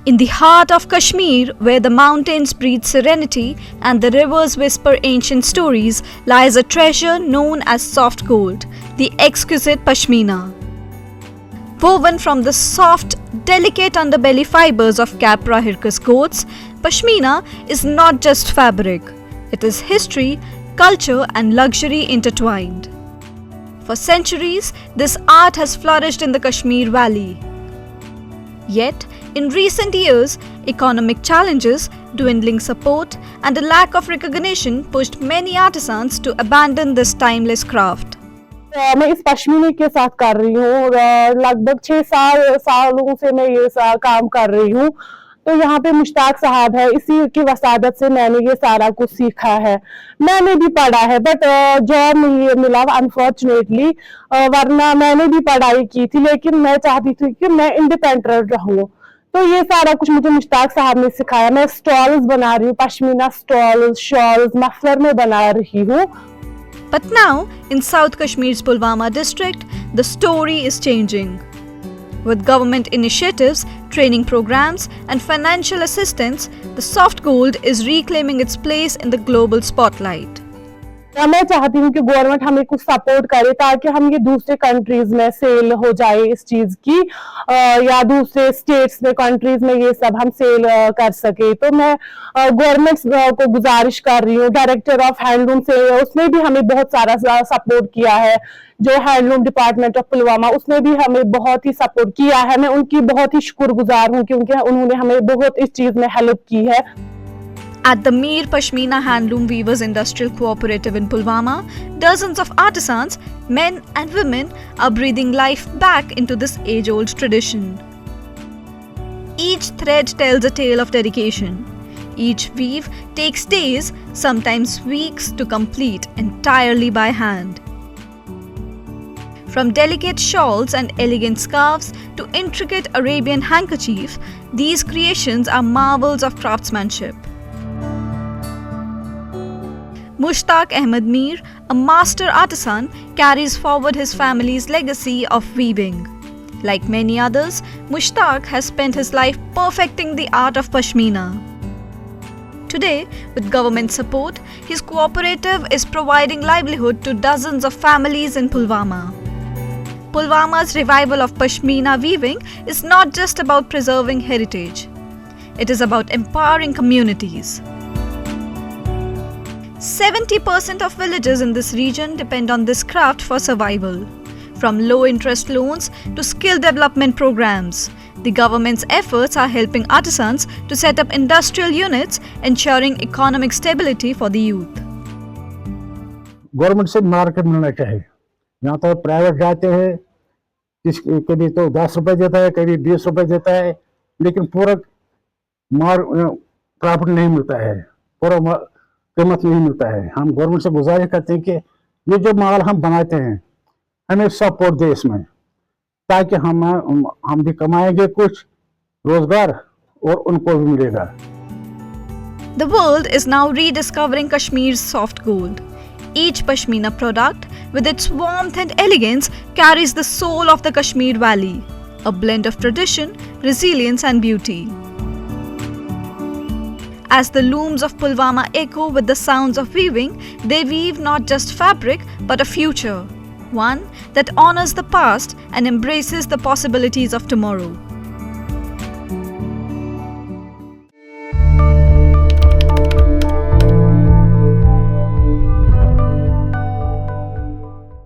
In the heart of Kashmir, where the mountains breathe serenity and the rivers whisper ancient stories, lies a treasure known as soft gold, the exquisite pashmina. Woven from the soft, delicate underbelly fibers of Capra hircus goats, pashmina is not just fabric. It is history, culture and luxury intertwined. For centuries, this art has flourished in the Kashmir Valley. Yet, in recent years, economic challenges, dwindling support, and a lack of recognition pushed many artisans to abandon this timeless craft. मैं इस पश्मीने के साथ कर रही हूँ, लगभग 6 सालों से मैं ये काम कर रही हूँ। तो यहाँ पे मुश्ताक साहब है, इसी की वसादत से मैंने ये सारा कुछ सीखा है। मैंने भी पढ़ा है बट जॉब नहीं मिला अनफॉर्चुनेटली, वरना मैंने भी पढ़ाई की थी, लेकिन मैं चाहती थी कि मैं इंडिपेंडेंट रहूँ। तो ये सारा कुछ मुझे मुश्ताक साहब ने सिखाया। मैं स्टॉल्स बना रही हूँ, पश्मीना स्टॉल्स, शॉल्स, मफलर में बना रही हूँ। But now, in South Kashmir's Pulwama district, the story is changing. With government initiatives, training programs, and financial assistance, the soft gold is reclaiming its place in the global spotlight. मैं चाहती हूँ कि government हमें कुछ support करे ताकि हम ये दूसरे कंट्रीज में सेल हो जाए इस चीज की, या दूसरे स्टेट्स में, कंट्रीज में ये सब हम सेल कर सके। तो मैं गवर्नमेंट को गुजारिश कर रही हूँ, डायरेक्टर ऑफ हैंडलूम से, उसने भी हमें बहुत सारा सपोर्ट किया है। जो हैंडलूम डिपार्टमेंट ऑफ पुलवामा, उसने भी हमें बहुत ही सपोर्ट किया है। मैं उनकी बहुत ही शुक्रगुजार हूँ क्योंकि उन्होंने हमें बहुत इस चीज में हेल्प की है। At the Mir Pashmina Handloom Weavers Industrial Cooperative in Pulwama, dozens of artisans, men and women, are breathing life back into this age-old tradition. Each thread tells a tale of dedication. Each weave takes days, sometimes weeks, to complete entirely by hand. From delicate shawls and elegant scarves to intricate Arabian handkerchiefs, these creations are marvels of craftsmanship. Mushtaq Ahmed Mir, a master artisan, carries forward his family's legacy of weaving. Like many others, Mushtaq has spent his life perfecting the art of pashmina. Today, with government support, his cooperative is providing livelihood to dozens of families in Pulwama. Pulwama's revival of pashmina weaving is not just about preserving heritage. It is about empowering communities. 70% of villages in this region depend on this craft for survival. From low-interest loans to skill development programs, the government's efforts are helping artisans to set up industrial units, ensuring economic stability for the youth. Government से market मिलना चाहिए। यहाँ तो private जाते हैं, कभी तो 10 रुपए देता है, कभी 20 रुपए देता है, लेकिन पूरा प्रॉफिट नहीं मिलता है, पूरा कीमत नहीं मिलता है। हम गवर्नमेंट से गुजारिश करते हैं कि ये जो माल हम बनाते हैं हमें सपोर्ट दे इसमें, ताकि हम भी कमाएंगे कुछ रोजगार और उनको भी मिलेगा। The world is now rediscovering Kashmir's soft gold. Each pashmina product, with its warmth and elegance, carries the soul of the Kashmir Valley, a blend of tradition, resilience and beauty. As the looms of Pulwama echo with the sounds of weaving, they weave not just fabric but a future, one that honors the past and embraces the possibilities of tomorrow.